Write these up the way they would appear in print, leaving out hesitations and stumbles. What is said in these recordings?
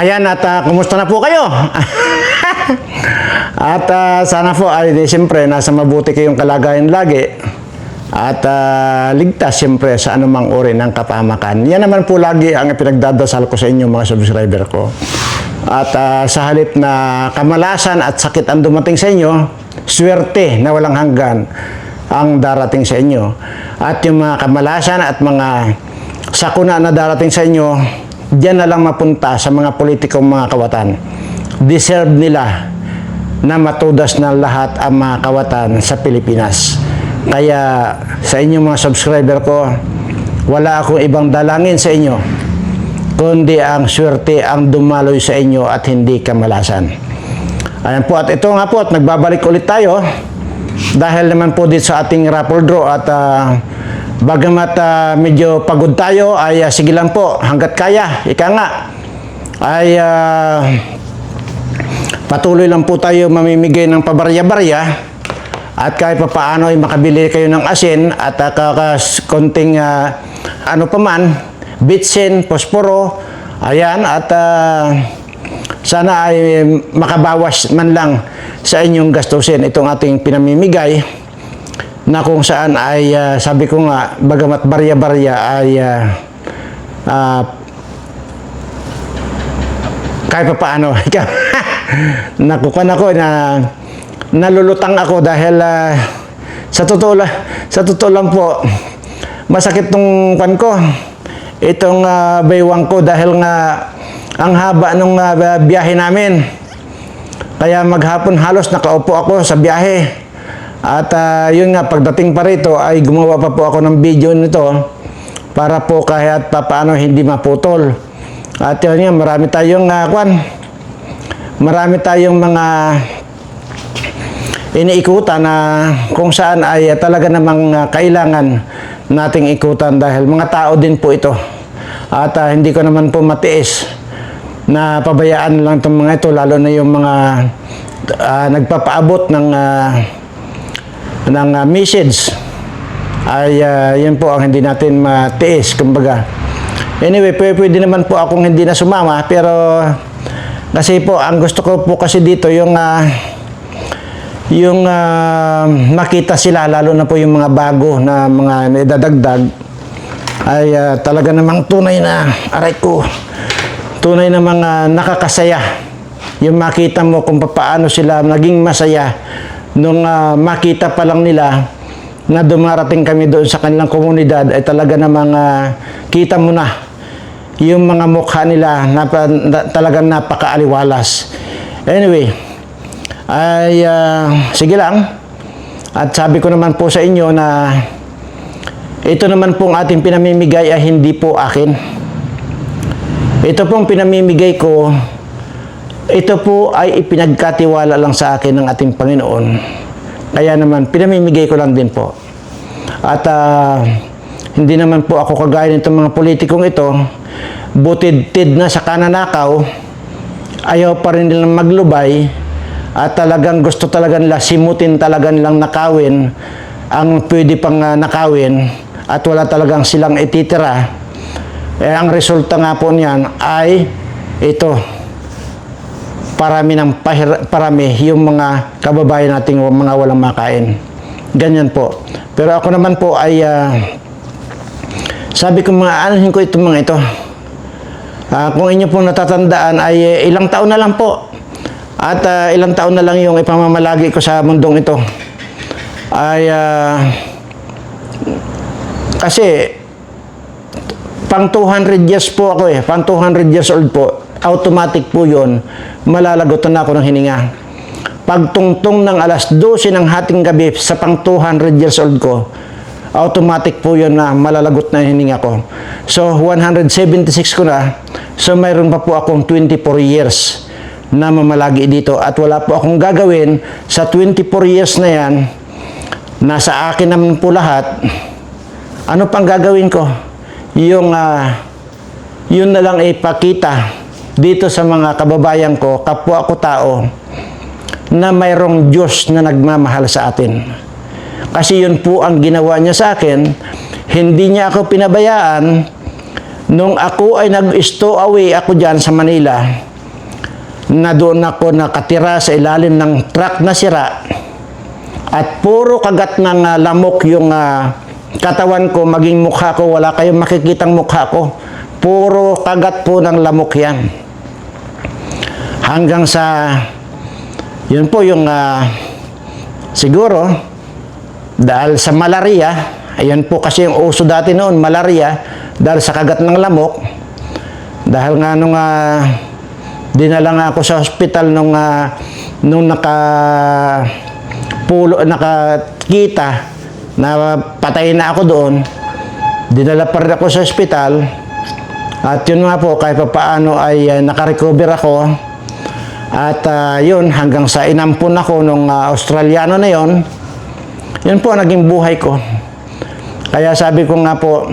Ayan at kumusta na po kayo? At sana po ay siyempre nasa mabuti kayong kalagayan lagi at ligtas siyempre sa anumang uri ng kapahamakan. Yan naman po lagi ang pinagdadasal ko sa inyo mga subscriber ko. At sa halip na kamalasan at sakit ang dumating sa inyo, swerte na walang hanggan ang darating sa inyo. At yung mga kamalasan at mga sakuna na darating sa inyo, diyan na lang mapunta sa mga politikong mga kawatan. Deserve nila na matudas na lahat ang mga kawatan sa Pilipinas. Kaya sa inyong mga subscriber ko, wala akong ibang dalangin sa inyo, kundi ang swerte ang dumaloy sa inyo at hindi kamalasan. Ayan po, at ito nga po, at nagbabalik ulit tayo dahil naman po dito sa ating raffle draw at bagamat medyo pagod tayo ay sige lang po hanggat kaya, ika nga ay patuloy lang po tayo mamimigay ng pabarya-barya at kahit pa paano ay makabili kayo ng asin at konting ano pa man, bitsin, posporo, ayan, at sana ay makabawas man lang sa inyong gastusin itong ating pinamimigay na kung saan ay sabi ko nga bagamat barya-barya ay kahit pa paano nakukuha ako na nalulutang ako dahil sa totoo lang po masakit tong kwan ko itong baywang ko dahil nga ang haba nung biyahe namin, kaya maghapon halos nakaupo ako sa biyahe. At yun nga, pagdating pa rito ay gumawa pa po ako ng video nito para po kahit paano hindi maputol. At yun nga, marami tayong mga iniikutan na kung saan ay talaga namang kailangan nating ikutan dahil mga tao din po ito. At hindi ko naman po matiis na pabayaan lang itong mga ito, lalo na yung mga nagpapaabot ng message ay yun po ang hindi natin matiis kumbaga. Anyway, pwede naman po akong hindi na sumama, pero kasi po ang gusto ko po kasi dito yung makita sila, lalo na po yung mga bago na mga idadagdag ay talaga namang tunay na aray ko, tunay na mga nakakasaya yung makita mo kung paano sila naging masaya nung makita pa lang nila na dumarating kami doon sa kanilang komunidad ay talaga namang kita mo na yung mga mukha nila na talagang napakaaliwalas. Anyway, ay sige lang, at sabi ko naman po sa inyo na ito naman pong ating pinamimigay ay hindi po akin. Ito pong pinamimigay ko, ito po ay ipinagkatiwala lang sa akin ng ating Panginoon. Kaya naman, pinamimigay ko lang din po. At hindi naman po ako kagaya nitong mga politikong ito, butid-tid na sa kananakaw, ayaw pa rin nilang maglubay, at talagang gusto talaga nila, simutin talaga nilang nakawin ang pwede pang nakawin, at wala talagang silang ititira. Ang resulta nga po niyan ay ito, parami yung mga kababayan nating mga walang makain. Ganyan po. Pero ako naman po ay sabi ko anuhin ko itong mga ito. Kung inyo pong natatandaan ay ilang taon na lang po. At ilang taon na lang yung ipamamalagi ko sa mundong ito. Ay kasi pang 200 years po ako pang 200 years old po, automatic po yun, malalagotan na ako ng hininga. Pagtungtong ng alas 12 ng hating gabi sa pang 200 years old ko, automatic po yun na malalagot na hininga ko. So 176 ko na, so mayroon pa po akong 24 years na mamalagi dito at wala po akong gagawin sa 24 years na yan. Nasa akin naman po lahat. Ano pang gagawin ko? Yung yun na lang ipakita dito sa mga kababayan ko, kapwa ko tao, na mayroong Diyos na nagmamahal sa atin. Kasi yun po ang ginawa niya sa akin. Hindi niya ako pinabayaan nung ako ay nag-stowaway ako dyan sa Manila. na doon ako nakatira sa ilalim ng truck na sira at puro kagat ng lamok yung katawan ko, maging mukha ko, wala kayong makikitang mukha ko. Puro kagat po ng lamok yan. Hanggang sa, yun po yung, siguro, dahil sa malaria, ayan po kasi yung uso dati noon, malaria, dahil sa kagat ng lamok, dahil nga nung, dinala nga ako sa hospital nung nakakita na patay na ako doon, dinala pa rin ako sa hospital. At yun nga po, kahit pa paano ay nakarecover ako. At yun, hanggang sa inampun ako nung Australiano na yun, yun po naging buhay ko. Kaya sabi ko nga po,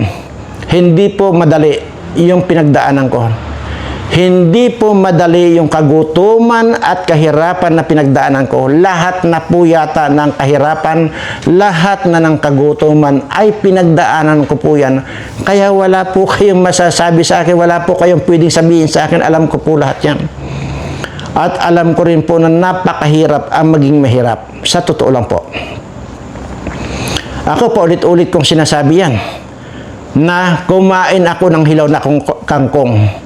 hindi po madali yung pinagdaanan ko. Hindi po madali yung kagutuman at kahirapan na pinagdaanan ko. Lahat na po yata ng kahirapan, lahat na ng kagutuman ay pinagdaanan ko po yan. Kaya wala po kayong masasabi sa akin, wala po kayong pwedeng sabihin sa akin, alam ko po lahat yan. At alam ko rin po na napakahirap ang maging mahirap. Sa totoo lang po. Ako po ulit-ulit kong sinasabi yan, na kumain ako ng hilaw na kangkong.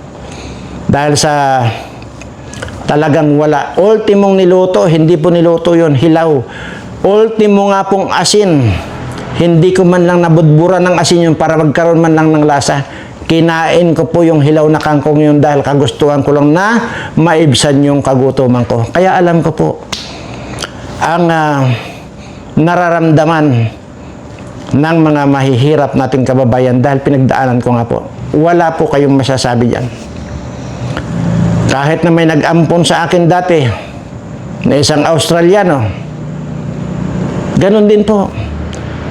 Dahil sa talagang wala. Ultimong niluto, hindi po niluto yon, hilaw. Ultimo nga pong asin. Hindi ko man lang nabudbura ng asin yun para magkaroon man lang ng lasa. Kinain ko po yung hilaw na kangkong yun dahil kagustuhan ko lang na maibsan yung kagutuman ko. Kaya alam ko po ang nararamdaman ng mga mahihirap nating kababayan dahil pinagdaanan ko nga po. Wala po kayong masasabi dyan. Kahit na may nag-ampon sa akin dati na isang Australiano, ganun din po.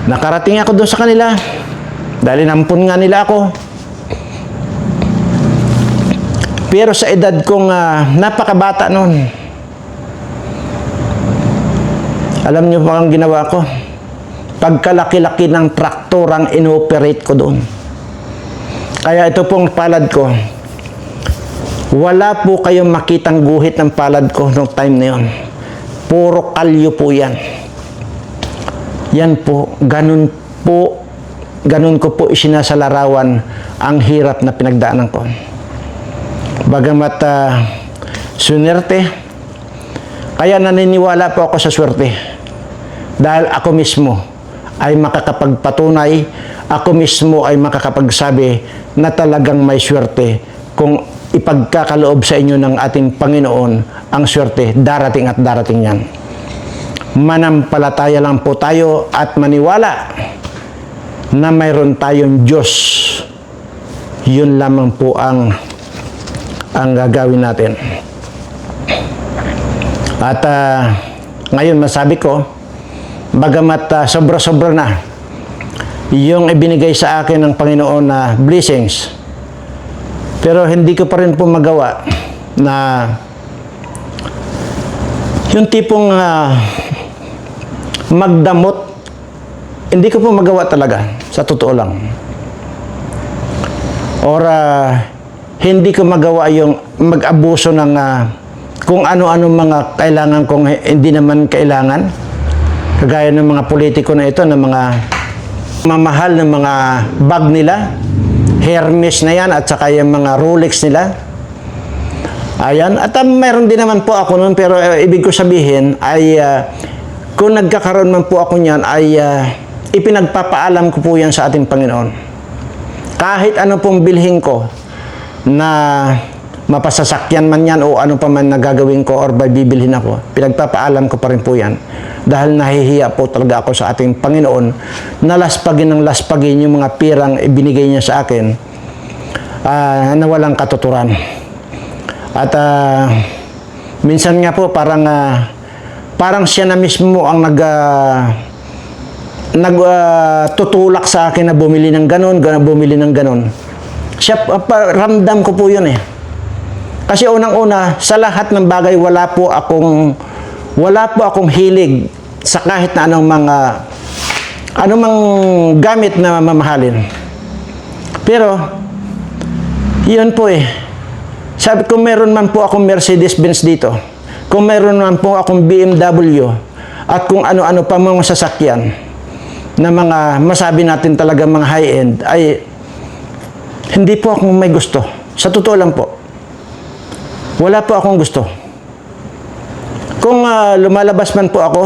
Nakarating ako doon sa kanila dahil nampun nga nila ako. Pero sa edad kong napakabata noon, alam niyo pa ang ginawa ko? Pagkalaki-laki ng traktorang inoperate ko doon. Kaya ito pong palad ko, wala po kayong makitang guhit ng palad ko noong time na yun. Puro kalyo po yan. Yan po, ganun ko po isinasalarawan ang hirap na pinagdaanan ko. Bagamat swerte, kaya naniniwala po ako sa swerte. Dahil ako mismo ay makakapagpatunay, ako mismo ay makakapagsabi na talagang may swerte kung ipagkakaloob sa inyo ng ating Panginoon ang swerte, darating at darating yan. Manampalataya lang po tayo at maniwala na mayroon tayong Diyos. Yun lamang po ang gagawin natin. At ngayon masabi ko, bagamat sobra-sobra na yung ibinigay sa akin ng Panginoon na blessings, pero hindi ko pa rin po magawa na yung tipong magdamot, hindi ko po magawa talaga, sa totoo lang. Or hindi ko magawa yung mag-abuso ng kung ano-ano mga kailangan kung hindi naman kailangan. Kagaya ng mga politiko na ito, ng mga mamahal ng mga bag nila, Hermes na yan, at saka yung mga Rolex nila. Ayan. At mayroon din naman po ako nun, pero ibig ko sabihin ay kung nagkakaroon man po ako niyan, ay ipinagpapaalam ko po yan sa ating Panginoon. Kahit ano pong bilhin ko na mapasasakyan man yan o ano pa man nagagawin ko or bibilhin ako, pinagpapaalam ko pa rin po yan. Dahil nahihiya po talaga ako sa ating Panginoon na laspagin ng laspagin yung mga pirang ibinigay niya sa akin na walang katuturan. At minsan nga po parang siya na mismo ang tutulak sa akin na bumili ng ganon, bumili ng ganon. Siya, ramdam ko po yun eh. Kasi unang-una, sa lahat ng bagay, wala po akong hilig sa kahit na anumang gamit na mamahalin. Pero, yun po eh. Sabi ko, meron man po akong Mercedes-Benz dito, kung meron man po akong BMW, at kung ano-ano pa mga sasakyan, na mga masabi natin talaga mga high-end, ay hindi po ako may gusto. Sa totoo lang po. Wala po akong gusto. Kung lumalabas man po ako,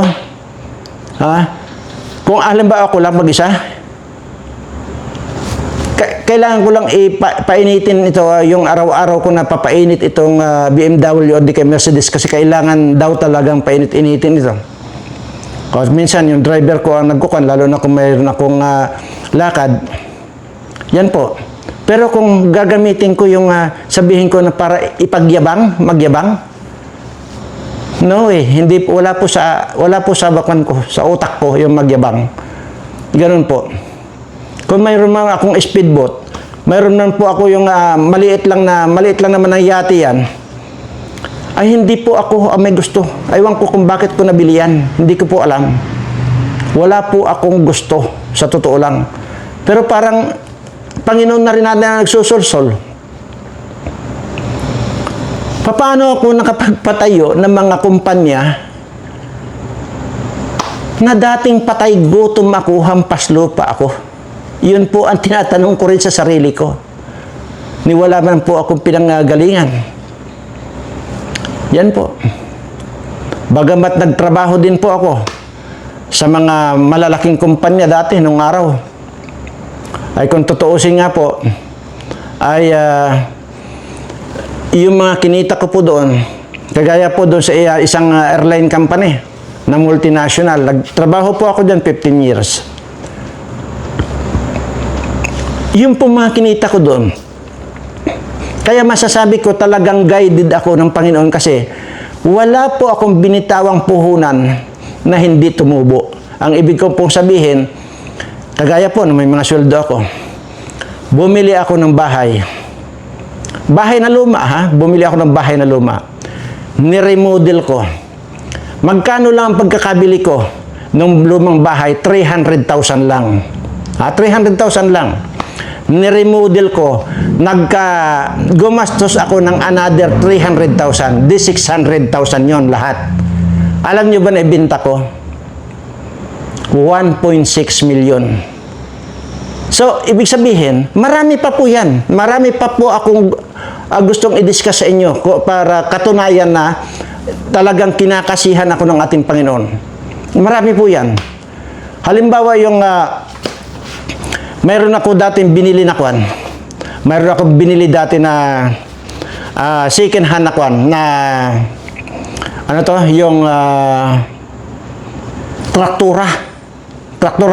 kung alam ba ako lang mag-isa, kailangan ko lang painitin ito, yung araw-araw ko na papainit itong BMW o di kay Mercedes kasi kailangan daw talagang painit-initin ito. Kasi minsan yung driver ko ang nagkukan, lalo na kung mayroon akong lakad, yan po. Pero kung gagamitin ko yung sabihin ko na para ipagyabang, magyabang, no eh, hindi, wala po sa bakwan ko, sa utak ko yung magyabang. Ganun po. Kung mayroon man akong speedboat, mayroon man po ako yung maliit lang naman ng yate yan, ay hindi po ako may gusto. Aywan ko kung bakit ko nabili yan. Hindi ko po alam. Wala po akong gusto, sa totoo lang. Pero parang, Panginoon na rin natin na nagsusulsol. Paano ako nakapagpatayo ng mga kumpanya na dating patay gutom ako, hampas lupa ako? Yun po ang tinatanong ko rin sa sarili ko. Niwala man po akong pinanggagalingan. Yan po. Bagamat nagtrabaho din po ako sa mga malalaking kumpanya dati nung araw, ay kung tutuusin nga po, ay yung mga kinita ko po doon, kagaya po doon sa isang airline company na multinational, nagtrabaho po ako dyan 15 years. Yung po mga kinita ko doon, kaya masasabi ko talagang guided ako ng Panginoon kasi wala po akong binitawang puhunan na hindi tumubo. Ang ibig ko pong sabihin, kagaya po na may mga sweldo ako, bumili ako ng bahay. Bahay na luma, bumili ako ng bahay na luma. Ni-remodel ko. Magkano lang ang pagkakabili ko ng lumang bahay? 300,000 lang. 300,000 lang. Ni-remodel ko, gumastos ako ng another 300,000. Di 600,000 yon lahat. Alam nyo ba na ibenta ko? 1.6 million. So, ibig sabihin, marami pa po yan. Marami pa po akong gustong i-discuss sa inyo para katunayan na talagang kinakasihan ako ng ating Panginoon. Marami po yan. Halimbawa, yung mayroon ako dating binili na kwan. Mayroon ako binili dati na second hand na kwan na ano to, yung traktura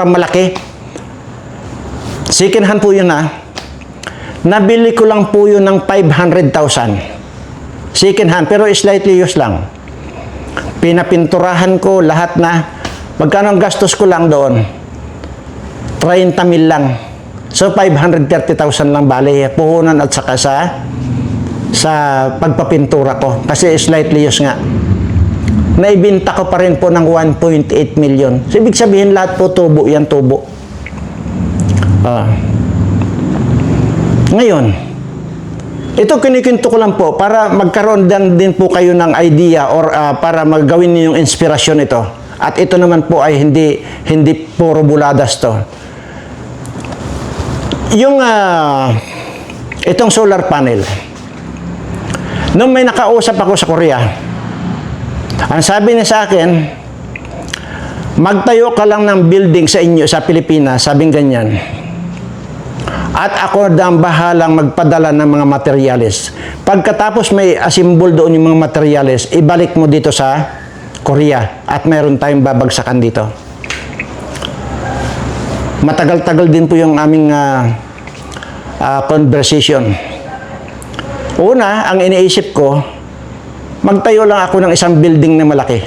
malaki. Second hand po yun Nabili ko lang po yun ng 500,000. Second hand, pero slightly used lang. Pinapinturahan ko lahat na. Magkano ang gastos ko lang doon? 30 mil lang. So, 530,000 lang bali. Puhunan at saka sa pagpapintura ko. Kasi slightly used nga. Naibinta ko pa rin po ng 1.8 million. So, ibig sabihin lahat po tubo yan, tubo. Ngayon, ito kinikwento ko lang po para magkaroon din po kayo ng idea or para magawin niyo yung inspirasyon ito. At ito naman po ay hindi puro buladas to. Yung itong solar panel. Nung may nakausap ako sa Korea, ang sabi niya sa akin, magtayo ka lang ng building sa inyo sa Pilipinas, sabing ganyan. At ako ang bahalang magpadala ng mga materyales. Pagkatapos may assemble doon yung mga materyales, ibalik mo dito sa Korea at mayroon tayong babagsakan dito. Matagal-tagal din po yung aming conversation. Una, ang iniisip ko, magtayo lang ako ng isang building na malaki.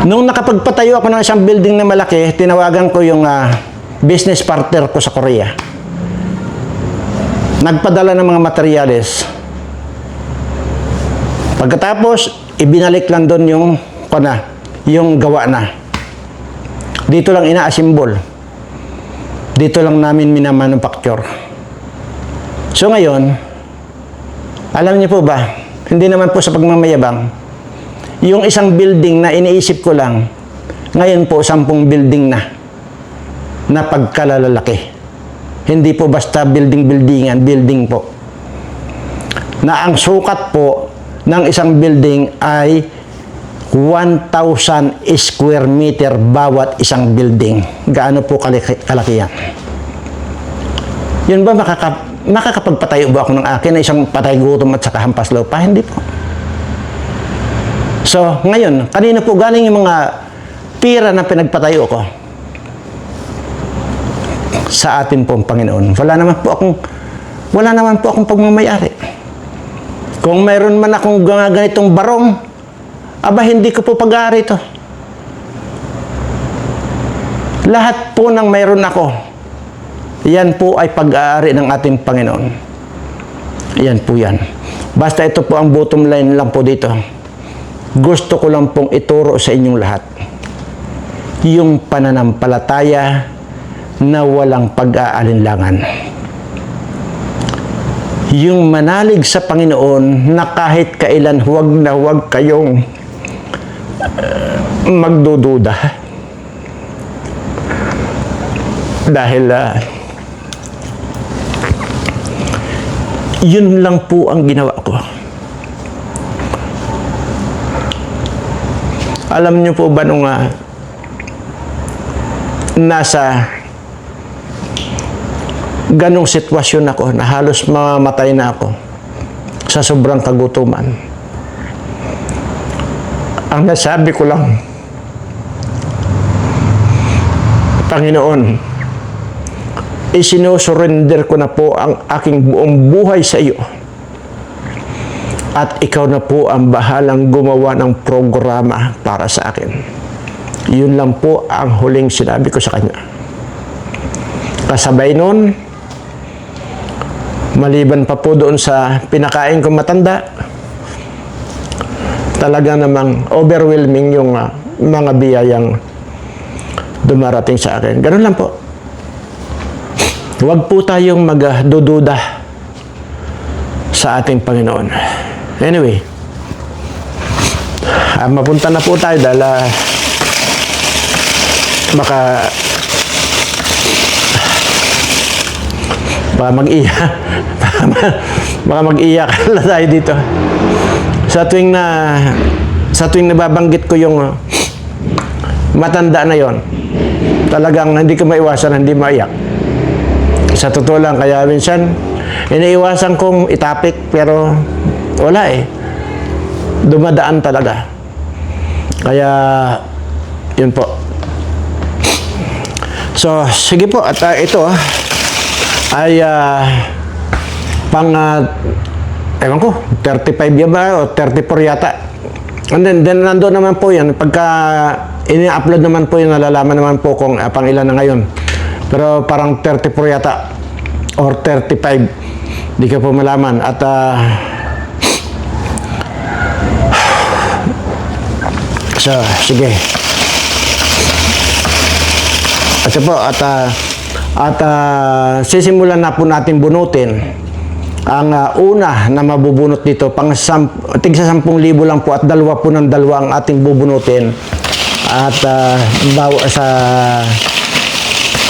Nung nakapagpatayo ako ng isang building na malaki, tinawagan ko yung business partner ko sa Korea. Nagpadala ng mga materyales. Pagkatapos, ibinalik lang doon yung gawa na. Dito lang ina-assemble. Dito lang namin minamanufacture. So ngayon, alam niyo po ba, hindi naman po sa pagmamayabang, yung isang building na iniisip ko lang, ngayon po 10 building na pagkalalalaki. Hindi po basta building-buildingan, building po. Na ang sukat po ng isang building ay 1,000 square meter bawat isang building. Gaano po kalaki yan? Yun ba makakapagpatayo ba ako ng akin na isang patay gutom at saka hampas lupa? Hindi po. So, ngayon, kanina po galing yung mga pira na pinagpatayo ko sa atin pong Panginoon. Wala naman po akong pagmamayari. Kung mayroon man akong ganitong barong, aba hindi ko po pag-aari ito. Lahat po ng mayroon ako, yan po ay pag-aari ng ating Panginoon. Yan po yan. Basta ito po ang bottom line lang po dito. Gusto ko lang pong ituro sa inyong lahat yung pananampalataya na walang pag-aalinlangan. Yung manalig sa Panginoon na kahit kailan huwag na huwag kayong magdududa. Dahil yun lang po ang ginawa ko. Alam niyo po ba nung nasa ganong sitwasyon ako na halos mamatay na ako sa sobrang kagutuman. Ang nasabi ko lang, Panginoon, isinusurrender ko na po ang aking buong buhay sa iyo. At ikaw na po ang bahalang gumawa ng programa para sa akin. Yun lang po ang huling sinabi ko sa kanya. Kasabay nun, maliban pa po doon sa pinakain kong matanda, talaga namang overwhelming yung mga biyayang dumarating sa akin. Ganun lang po. Huwag po tayong magdududa sa ating Panginoon. Anyway, mapunta na po tayo dahil baka mag-iyak na tayo dito. Sa tuwing nababanggit ko yung matanda na yon, talagang hindi ko maiwasan, hindi maiyak. Sa totoo lang, kaya minsan iniiwasan kong itapik, pero wala eh. Dumadaan talaga. Kaya, yun po. So, sige po. At ito ay pang, ewan ko, 35 yan ba? O 34 yata. And then nandoon naman po yan. Pagka ini-upload naman po yun, nalalaman naman po kung pang ilan na ngayon. Pero parang 34 yata. Or 35. Di ka po malaman. At so, sige. Kasi po, at sisimulan na po natin bunutin ang una na mabubunot dito. Tigsa 10,000 lang po at dalawa po ng dalawa ang ating bubunutin. At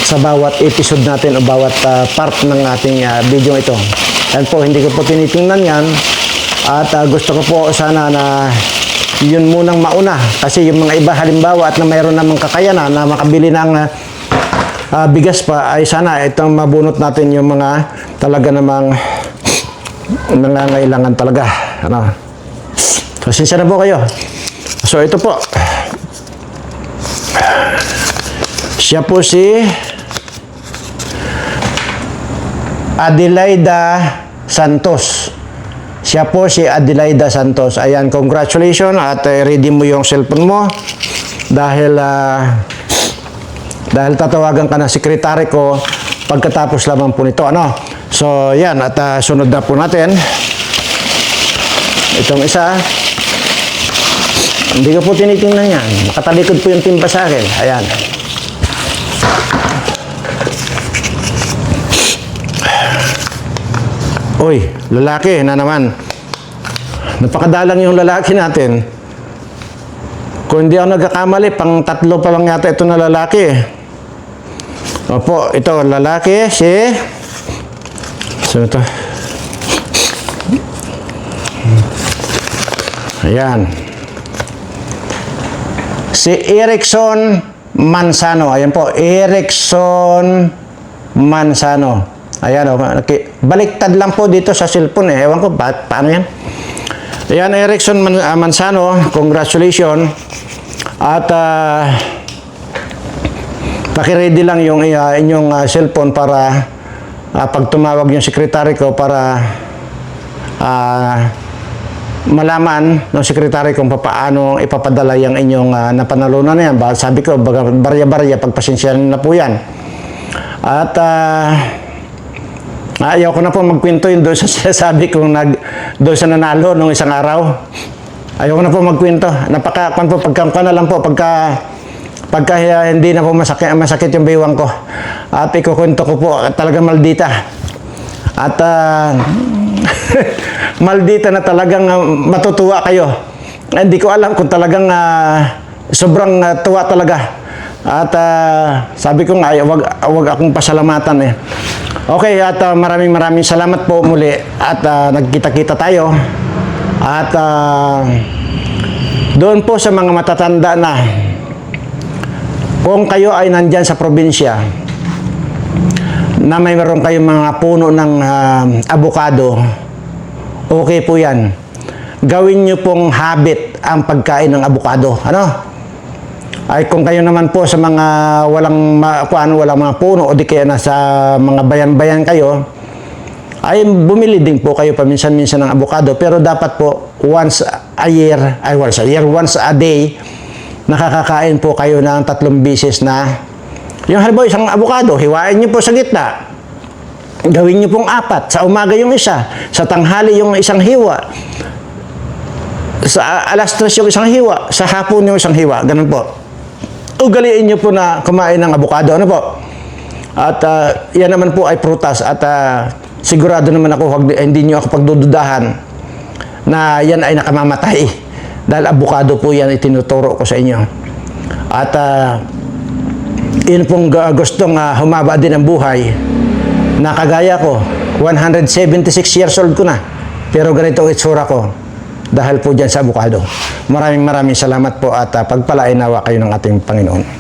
sa bawat episode natin o bawat part ng ating video ito. Yan po, hindi ko po tinitingnan yan. At gusto ko po sana na yun munang mauna. Kasi yung mga iba halimbawa at na mayroon namang kakayanan na makabili ng bigas pa, ay sana itong mabunot natin yung mga talaga namang nangangailangan talaga. Ano? So, sincere na po kayo. So, ito po. Siya po si Adelaida Santos. Siya po si Adelaida Santos. Ayan, congratulations at ready mo yung cellphone mo dahil tatawagan ka ng sekretary ko pagkatapos lamang po nito. Ano? So, yan. At sunod na po natin. Itong isa. Hindi ko po tinitingnan yan. Nakatalikod po yung timba sa akin. Ayan. Uy, lalaki na naman. Napakadalang yung lalaki natin. Kung hindi ako nagkakamali, pang 3 pa lang yata ito na lalaki. Opo, ito, lalaki, si... So, ito. Ayan. Si Erickson Manzano. Ayan po, Erickson Manzano. Ayan, baliktad lang po dito sa cellphone eh. Ewan ko, paano yan? Ayan, Erickson Manzano, congratulations. At pakiready lang yung inyong cellphone para pag tumawag yung sekretary ko para malaman ng sekretary kung paano ipapadala yung inyong napanalunan na yan. Sabi ko, barya-barya, pagpasensyahan na po yan. At ayaw ko na po magkwento yun doon sa sinasabi kong doon sa nanalo nung isang araw. Ayaw ko na po magkwento. Pagka na lang po, pagka hindi na po masakit yung baywang ko. At ikukwento ko po, talagang maldita. At maldita na talagang matutuwa kayo. Hindi ko alam kung talagang sobrang tuwa talaga. At sabi ko nga, wag akong pasalamatan eh. Okay, at maraming salamat po muli. At nagkita-kita tayo. At doon po sa mga matatanda na, kung kayo ay nandyan sa probinsya, na mayroon kayong mga puno ng avocado, okay po yan. Gawin nyo pong habit ang pagkain ng avocado. Ano? Ay kung kayo naman po sa mga walang mga puno o di kaya nasa mga bayan-bayan kayo, ay bumili din po kayo paminsan-minsan ng avocado. Pero dapat po once a day, nakakakain po kayo ng 3 beses na yung halimbawa isang avocado, hiwain nyo po sa gitna. Gawin nyo pong 4. Sa umaga yung isa, sa tanghali yung isang hiwa, sa alas 3 yung isang hiwa, sa hapon yung isang hiwa. Ganun po. Ugaliin nyo po na kumain ng avocado. Ano po? At yan naman po ay prutas. At sigurado naman ako, hindi nyo ako pagdududahan na yan ay nakamamatay. Dahil avocado po yan itinuturo ko sa inyo. At yun pong gustong humaba din ang buhay. Nakagaya ko, 176 years old ko na. Pero ganito ang itsura ko. Dahil po dyan sa avocado. Maraming salamat po at pagpalain nawa kayo ng ating Panginoon.